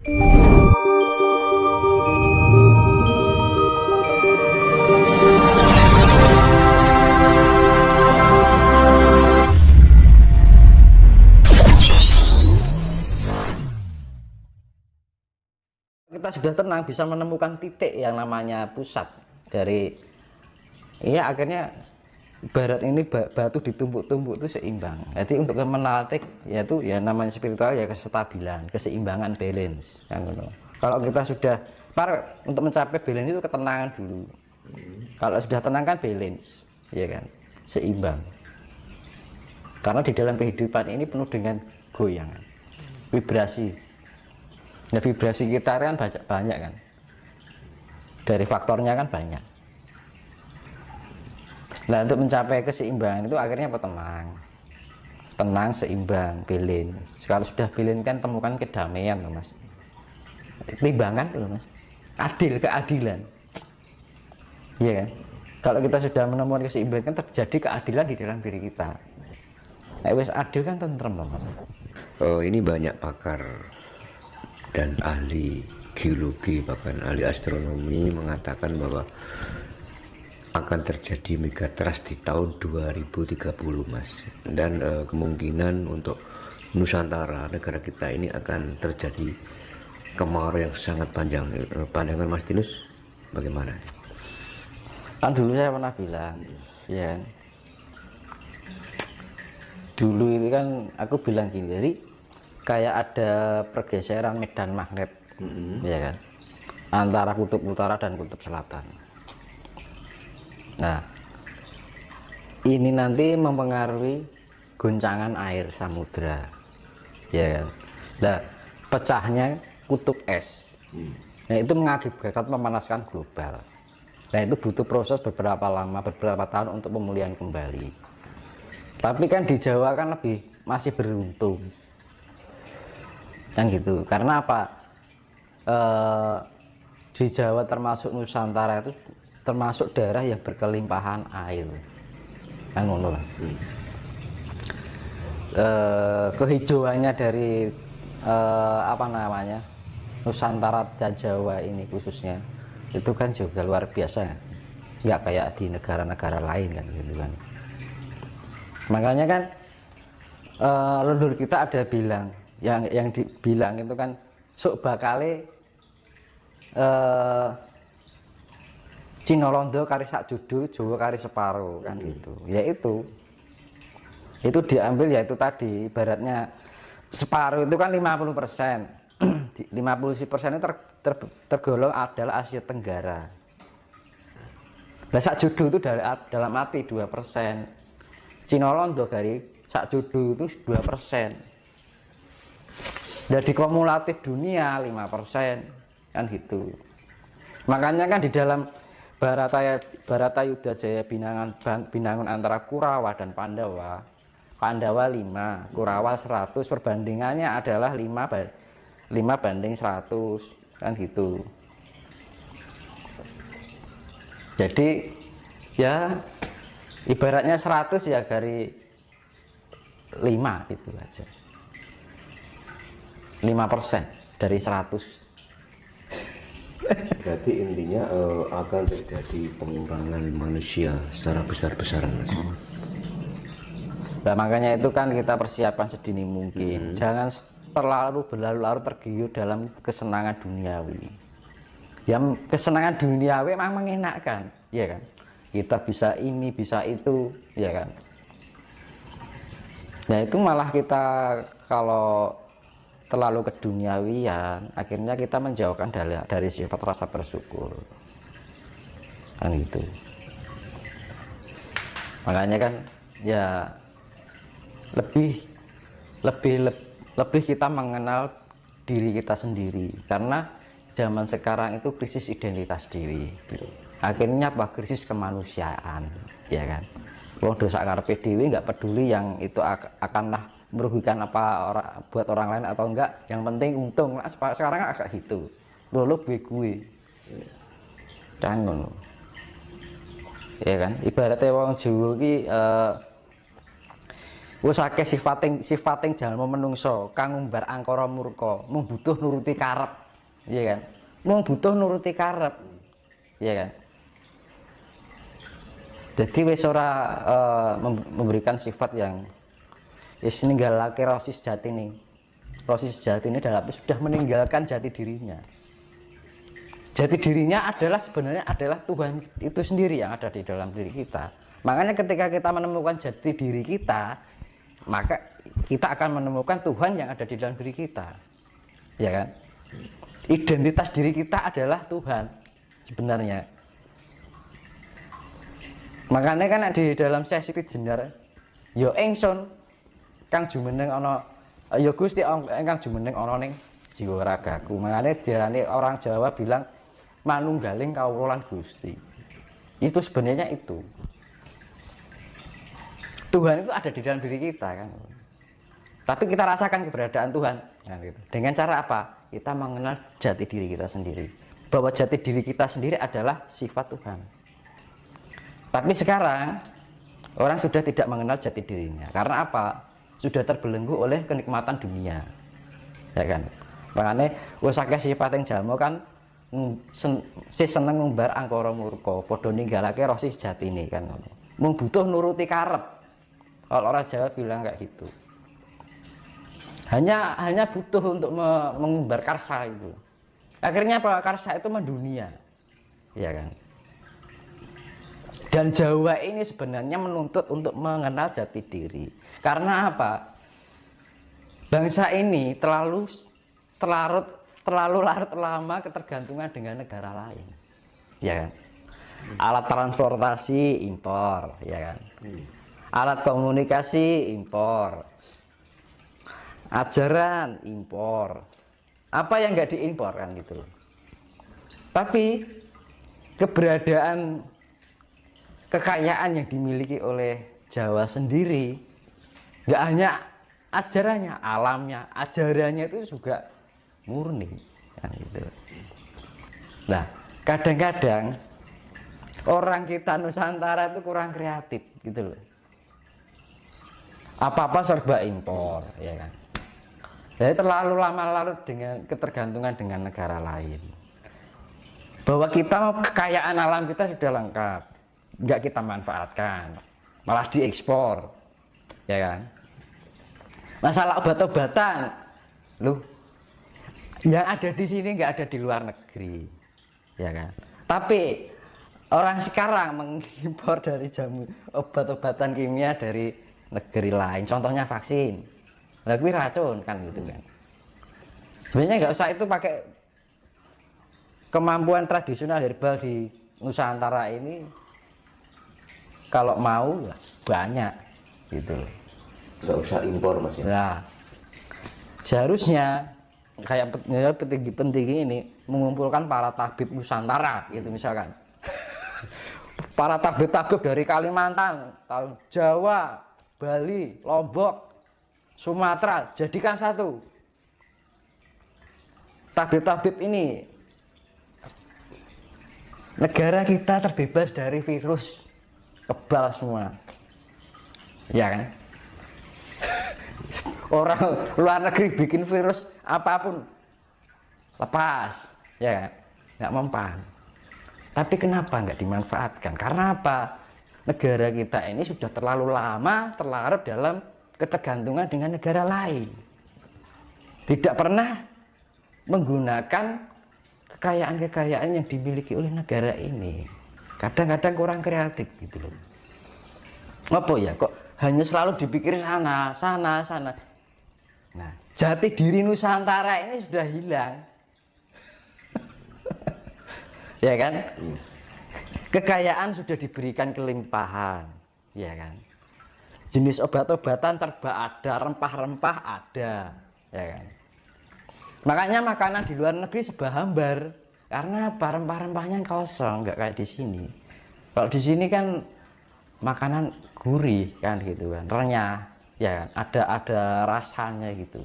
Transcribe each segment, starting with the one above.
Kita sudah tenang, bisa menemukan titik yang namanya pusat dari, ya akhirnya barat ini batu ditumpuk-tumpuk itu seimbang. Jadi untuk menatik yaitu ya namanya spiritual ya kestabilan, keseimbangan, balance. Kalau kita sudah untuk mencapai balance itu ketenangan dulu. Kalau sudah tenang kan balance, ya kan, seimbang. Karena di dalam kehidupan ini penuh dengan goyangan, vibrasi. Nah, vibrasi kita kan banyak kan, dari faktornya kan banyak. Nah, untuk mencapai keseimbangan itu akhirnya apa? Tenang, seimbang, balance. Kalau sudah balance kan temukan kedamaian loh mas, timbangan loh mas, keadilan, iya kan. Kalau kita sudah menemukan keseimbangan kan terjadi keadilan di dalam diri kita. Nah, wis adil kan tentrem loh mas. Ini banyak pakar dan ahli geologi bahkan ahli astronomi mengatakan bahwa akan terjadi megatrust di tahun 2030 mas, dan kemungkinan untuk Nusantara negara kita ini akan terjadi kemarau yang sangat panjang. Pandangan Mas Tinus bagaimana? Kan dulu saya pernah bilang ya, dulu itu kan aku bilang gini, jadi kayak ada pergeseran medan magnet, ya kan, antara kutub utara dan kutub selatan. Nah, ini nanti mempengaruhi goncangan air samudra, ya kan. Nah, pecahnya kutub es, nah itu mengakibatkan pemanasan global. Nah, itu butuh proses beberapa tahun untuk pemulihan kembali. Tapi kan di Jawa kan masih beruntung kan gitu, karena apa, di Jawa termasuk Nusantara itu termasuk daerah yang berkelimpahan air kan ngono lah. Kehijauannya dari apa namanya Nusantara dan Jawa ini khususnya itu kan juga luar biasa, nggak kayak di negara-negara lain kan gitu kan. Makanya kan leluhur kita ada bilang, yang dibilang itu kan sok bakale Cina Londo kari sak judu, Jawa kari separo kan gitu. Ya itu diambil, yaitu tadi ibaratnya separuh itu kan 50%. 50% itu tergolong adalah Asia Tenggara. Nah, sak judu itu dalam arti 2%. Cina Londo dari sak judu itu 2%. Jadi kumulatif dunia 5% kan gitu. Makanya kan di dalam Baratayuda Jaya Binangun antara Kurawa dan Pandawa 5, Kurawa 100, perbandingannya adalah 5:100 kan gitu. Jadi ya ibaratnya 100 ya dari 5 gitu aja, 5% dari 100. Berarti intinya akan terjadi pengurangan manusia secara besar-besaran mas. Nah, makanya itu kan kita persiapkan sedini mungkin. Jangan terlalu berlarut-larut tergiur dalam kesenangan duniawi. Yang kesenangan duniawi memang mengenakkan, ya kan. Kita bisa ini, bisa itu, ya kan. Nah, itu malah kita kalau terlalu keduniawian, akhirnya kita menjauhkan dari sifat rasa bersyukur kan gitu. Makanya kan ya lebih kita mengenal diri kita sendiri, karena zaman sekarang itu krisis identitas diri, akhirnya apa, krisis kemanusiaan, ya kan. Wong dosa karepe dhewe nggak peduli yang itu akanlah merugikan buat orang lain atau enggak, yang penting untung. Nah, sekarang agak gitu lo gue cangon, ya kan. Ibaratnya wong Jawa ki Wis akeh sifating jalma menungso kang ngumbar angkara murka, mung butuh nuruti karep. Iya kan? Mung butuh nuruti karep. Iya kan? Jadi wis ora memberikan sifat yang wis ninggalake rasa sejati nih. Rasa sejati ini dalam sudah meninggalkan jati dirinya. Jati dirinya adalah sebenarnya adalah Tuhan itu sendiri yang ada di dalam diri kita. Makanya ketika kita menemukan jati diri kita, maka kita akan menemukan Tuhan yang ada di dalam diri kita, ya kan? Identitas diri kita adalah Tuhan sebenarnya. Makanya kan di dalam sesi jenar, yo engson kang jumeneng ana, yo Gusti engkang jumeneng ana ning jiwa ragaku. Makanya diarani orang Jawa bilang manunggaling kawula lan Gusti. Itu sebenarnya itu. Tuhan itu ada di dalam diri kita kan. Tapi kita rasakan keberadaan Tuhan kan gitu. Dengan cara apa? Kita mengenal jati diri kita sendiri. Bahwa jati diri kita sendiri adalah sifat Tuhan. Tapi sekarang orang sudah tidak mengenal jati dirinya. Karena apa? Sudah terbelenggu oleh kenikmatan dunia. Ya kan? Makanya wis akeh sifating jalma kan seneng ngumbar angkara murka, padha ninggalake roh sejatine kan. Mung butuh nuruti karep. Kalau orang Jawa bilang kayak gitu. Hanya butuh untuk mengumbar karsa itu. Akhirnya apa? Karsa itu mendunia. Ya kan? Dan Jawa ini sebenarnya menuntut untuk mengenal jati diri. Karena apa? Bangsa ini terlalu larut lama ketergantungan dengan negara lain. Ya kan? Alat transportasi impor, ya kan? Alat komunikasi impor, ajaran impor, apa yang nggak diimpor kan gitu. Tapi keberadaan kekayaan yang dimiliki oleh Jawa sendiri nggak hanya ajarannya, alamnya, ajarannya itu juga murni kan gitu. Nah kadang-kadang orang kita Nusantara itu kurang kreatif gitu loh. Apa-apa serba impor, ya kan. Jadi terlalu lama larut dengan ketergantungan dengan negara lain. Bahwa kita kekayaan alam kita sudah lengkap, nggak kita manfaatkan, malah diekspor, ya kan. Masalah obat-obatan, loh, yang ada di sini nggak ada di luar negeri, ya kan. Tapi orang sekarang mengimpor dari jamu obat-obatan kimia dari negeri lain, contohnya vaksin, lagi racun kan gitu kan. Sebenarnya nggak usah itu pakai kemampuan tradisional herbal di Nusantara ini, kalau mau banyak gitu loh. Nggak usah impor mas ya. Nah, seharusnya kayak petinggi-petinggi ini mengumpulkan para tabib Nusantara gitu misalkan. Para tabib-tabib dari Kalimantan, Jawa, Bali, Lombok, Sumatera, jadikan satu. Tabib-tabib ini, negara kita terbebas dari virus kebal semua, ya kan? Orang luar negeri bikin virus apapun lepas, ya kan? Nggak mempan. Tapi kenapa nggak dimanfaatkan? Karena apa? Negara kita ini sudah terlalu lama terlarut dalam ketergantungan dengan negara lain. Tidak pernah menggunakan kekayaan-kekayaan yang dimiliki oleh negara ini. Kadang-kadang kurang kreatif gitu loh. Apa ya kok hanya selalu dipikir sana. Nah, jati diri Nusantara ini sudah hilang. Ya kan? Kekayaan sudah diberikan kelimpahan, ya kan? Jenis obat-obatan serba ada, rempah-rempah ada, ya kan? Makanya makanan di luar negeri serba hambar, karena apa? Rempah-rempahnya kosong, nggak kayak di sini. Kalau di sini kan makanan gurih kan gitu kan, renyah, ya kan? Ada rasanya gitu.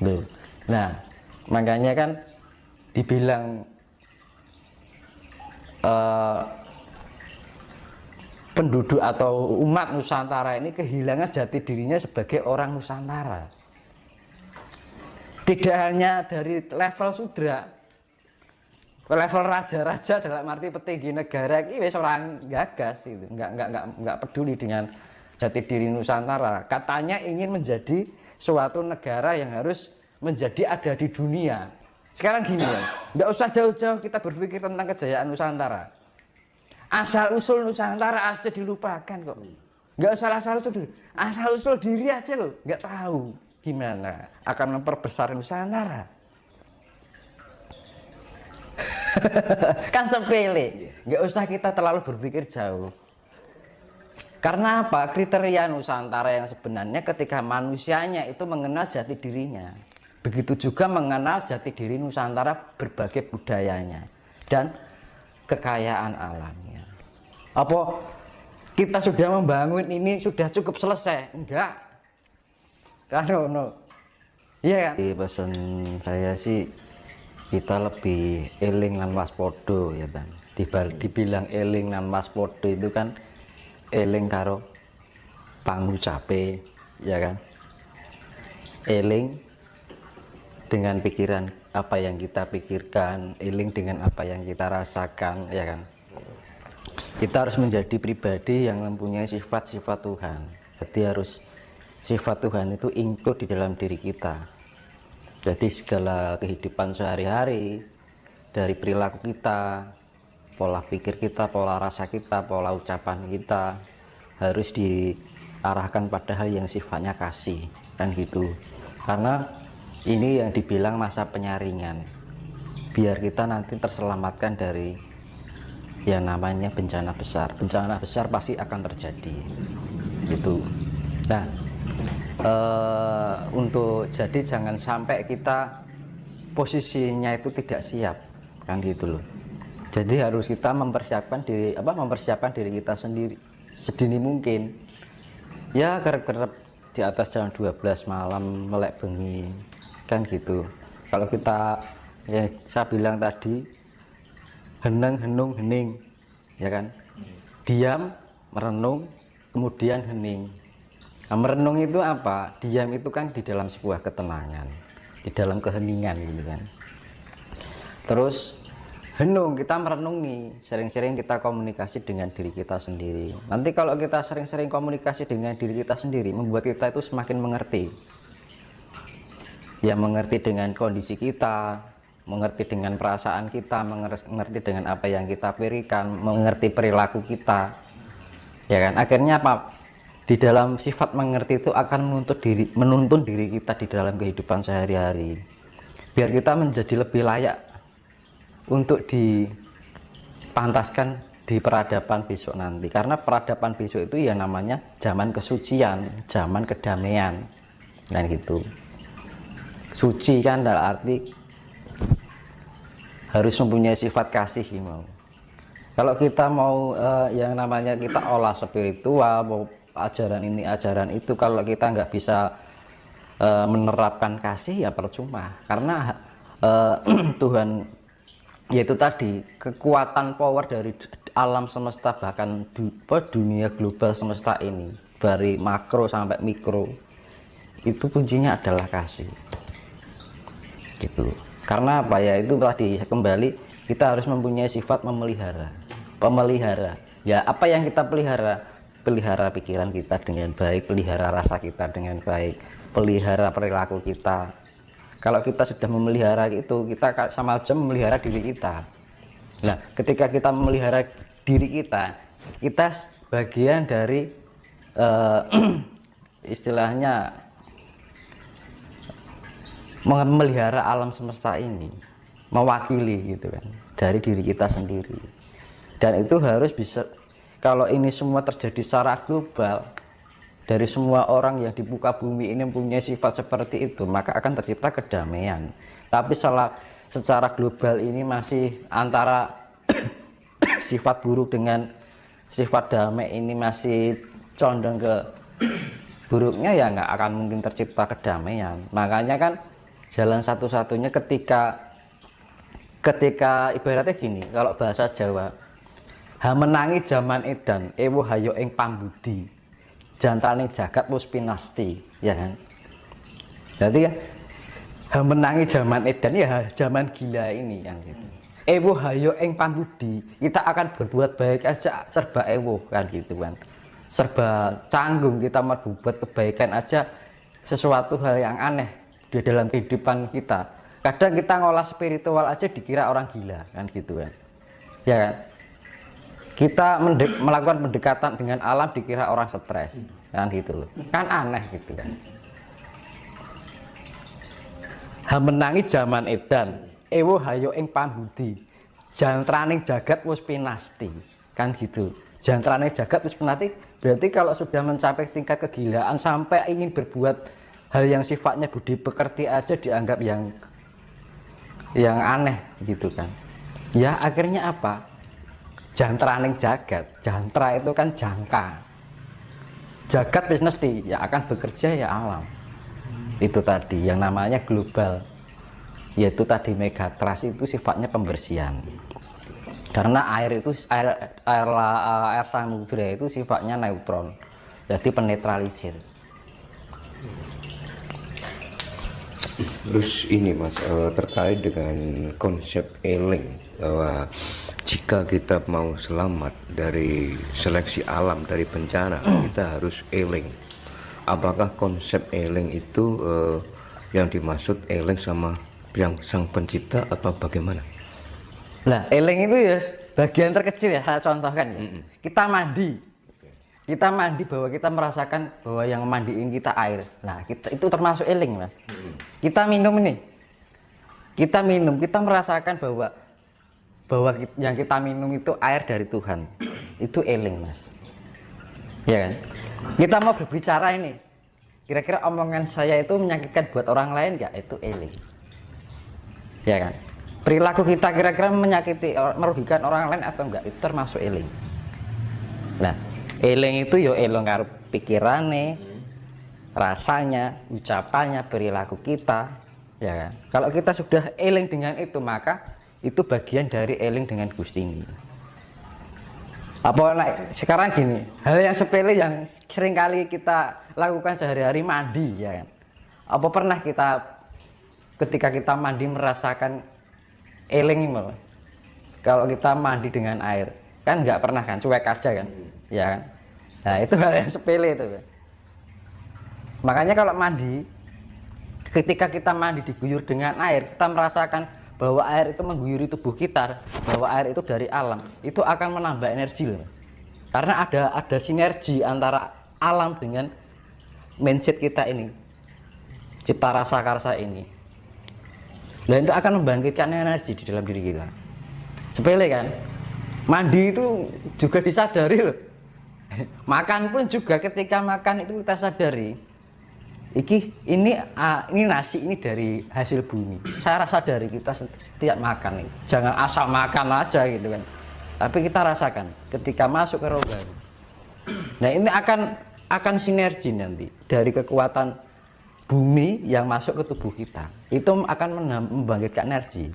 Loh. Nah, makanya kan dibilang penduduk atau umat Nusantara ini kehilangan jati dirinya sebagai orang Nusantara. Tidak hanya dari level sudra, level raja-raja dalam arti petinggi negara ini wis orang gagas itu, nggak peduli dengan jati diri Nusantara. Katanya ingin menjadi suatu negara yang harus menjadi ada di dunia. Sekarang gini ya, nggak usah jauh-jauh kita berpikir tentang kejayaan Nusantara. Asal usul Nusantara aja dilupakan kok. Nggak usah asal usul dulu, asal usul diri aja loh, nggak tahu gimana akan memperbesar Nusantara. Kan sepele, nggak usah kita terlalu berpikir jauh. Karena apa? Kriteria Nusantara yang sebenarnya ketika manusianya itu mengenal jati dirinya, begitu juga mengenal jati diri Nusantara, berbagai budayanya dan kekayaan alamnya. Apa kita sudah membangun ini sudah cukup selesai? Enggak. Karena iya kan? Di pesan saya sih kita lebih eling lan waspada ya Bang. Dibilang eling lan waspada itu kan eling karo pangucape ya kan. Eling dengan pikiran apa yang kita pikirkan, eling dengan apa yang kita rasakan ya kan. Kita harus menjadi pribadi yang mempunyai sifat-sifat Tuhan. Jadi harus sifat Tuhan itu include di dalam diri kita. Jadi segala kehidupan sehari-hari, dari perilaku kita, pola pikir kita, pola rasa kita, pola ucapan kita harus diarahkan pada hal yang sifatnya kasih, kan gitu. Karena ini yang dibilang masa penyaringan, biar kita nanti terselamatkan dari yang namanya bencana besar. Bencana besar pasti akan terjadi, gitu. Nah, untuk jadi jangan sampai kita posisinya itu tidak siap, kan gitu loh. Jadi harus kita mempersiapkan diri kita sendiri sedini mungkin. Ya kerep-kerep di atas jam 12 malam melek bengi, kan gitu. Kalau kita ya saya bilang tadi henung hening ya kan, diam merenung kemudian hening. Nah, merenung itu apa? Diam itu kan di dalam sebuah ketenangan, di dalam keheningan gitu kan. Terus henung, kita merenungi, sering-sering kita komunikasi dengan diri kita sendiri. Nanti kalau kita sering-sering komunikasi dengan diri kita sendiri, membuat kita itu semakin mengerti. Ya mengerti dengan kondisi kita, mengerti dengan perasaan kita, mengerti dengan apa yang kita berikan, mengerti perilaku kita. Ya kan, akhirnya apa? Di dalam sifat mengerti itu akan menuntun diri kita di dalam kehidupan sehari-hari, biar kita menjadi lebih layak untuk dipantaskan di peradaban besok nanti. Karena peradaban besok itu ya namanya zaman kesucian, zaman kedamaian, dan gitu. Suci kan dalam arti harus mempunyai sifat kasih mau. Kalau kita mau yang namanya kita olah spiritual, mau ajaran ini ajaran itu, kalau kita nggak bisa menerapkan kasih ya percuma. Karena Tuhan, yaitu tadi kekuatan power dari alam semesta, bahkan dunia global semesta ini dari makro sampai mikro, itu kuncinya adalah kasih gitu. Karena apa ya, itu tadi kembali kita harus mempunyai sifat pemelihara ya. Apa yang kita pelihara pikiran kita dengan baik, pelihara rasa kita dengan baik, pelihara perilaku kita. Kalau kita sudah memelihara itu, kita sama aja memelihara diri kita. Nah, ketika kita memelihara diri kita bagian dari istilahnya memelihara alam semesta ini, mewakili gitu kan, dari diri kita sendiri. Dan itu harus bisa. Kalau ini semua terjadi secara global, dari semua orang yang di muka bumi ini mempunyai sifat seperti itu, maka akan tercipta kedamaian. Tapi secara global ini masih antara sifat buruk dengan sifat damai ini masih condong ke buruknya, ya nggak akan mungkin tercipta kedamaian. Makanya kan jalan satu-satunya ketika ibaratnya gini, kalau bahasa Jawa, Hamenangi jaman edan ewo hayo ing pambudi jantrane jagat wis pinasti, ya kan. Berarti ya hamenangi jaman edan ya zaman gila ini yang gitu. Ewo hayo ing pambudi, kita akan berbuat baik aja serba ewo kan gitu kan. Serba canggung kita mau berbuat kebaikan aja sesuatu hal yang aneh di dalam kehidupan kita. Kadang kita ngolah spiritual aja dikira orang gila kan gitu kan. Ya kan? Kita melakukan pendekatan dengan alam dikira orang stres kan gitu loh, kan aneh gitu kan. Hamenangi jaman edan ewo hayo ing pambudi jantraning jagat wis pinasti kan gitu. Jantraning jagat wis pinasti berarti kalau sudah mencapai tingkat kegilaan sampai ingin berbuat hal yang sifatnya budi pekerti aja dianggap yang aneh gitu kan. Ya akhirnya apa? Jantraning jagat, jantra itu kan jangka, jagat wis mesti ya akan bekerja ya alam. Itu tadi yang namanya global, yaitu tadi megatrust itu sifatnya pembersihan. Karena air itu air samudra itu sifatnya neutron, jadi penetralisir. Terus ini Mas, terkait dengan konsep eling, bahwa jika kita mau selamat dari seleksi alam, dari bencana, kita harus eling. Apakah konsep eling itu yang dimaksud eling sama yang sang pencipta atau bagaimana? Nah, eling itu ya bagian terkecil ya, saya contohkan ya. Kita mandi bahwa kita merasakan bahwa yang mandiin kita air. Nah, itu termasuk eling, Mas. Kita minum ini, kita merasakan bahwa yang kita minum itu air dari Tuhan. Itu eling, Mas. Ya kan? Kita mau berbicara ini, kira-kira omongan saya itu menyakitkan buat orang lain nggak? Itu eling. Ya kan? Perilaku kita kira-kira menyakiti, merugikan orang lain atau enggak? Itu termasuk eling. Nah, eling itu yo eling karo pikirane, rasanya, ucapannya, perilaku kita, ya kan? Kalau kita sudah eling dengan itu, maka itu bagian dari eling dengan Gusti ini. Apa sekarang gini, hal yang sepele yang sering kali kita lakukan sehari-hari, mandi, ya kan? Apa pernah kita ketika kita mandi merasakan eling ini? Kalau kita mandi dengan air, kan nggak pernah kan, cuek aja kan, ya kan? Nah itu hal yang sepele itu. Makanya kalau mandi, ketika kita mandi diguyur dengan air, kita merasakan bahwa air itu mengguyuri tubuh kita, bahwa air itu dari alam, itu akan menambah energi loh. Karena ada sinergi antara alam dengan mindset kita ini, cipta rasa karsa ini. Dan itu akan membangkitkan energi di dalam diri kita. Sepele kan? Mandi itu juga disadari loh. Makan pun juga, ketika makan itu kita sadari, ini nasi ini dari hasil bumi. Saya sadari kita setiap makan nih, jangan asal makan aja gitu kan. Tapi kita rasakan ketika masuk ke rohani. Nah ini akan sinergi nanti dari kekuatan bumi yang masuk ke tubuh kita. Itu akan membangkitkan energi.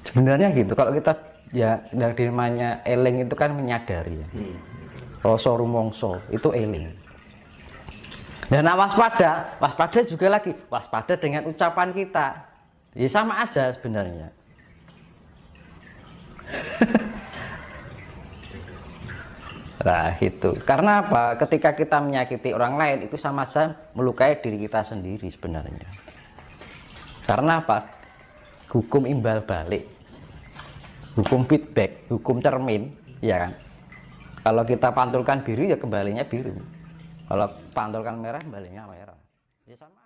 Sebenarnya gitu. Kalau kita ya dari namanya eling itu kan menyadari ya. Rasa rumongso itu eling. Dan waspada juga lagi, waspada dengan ucapan kita. Ya sama aja sebenarnya. Nah itu, karena apa? Ketika kita menyakiti orang lain itu sama saja melukai diri kita sendiri sebenarnya. Karena apa? Hukum imbal balik, hukum feedback, hukum cermin, ya kan? Kalau kita pantulkan biru ya kembalinya biru. Kalau pantulkan merah kembalinya merah. Ya sama.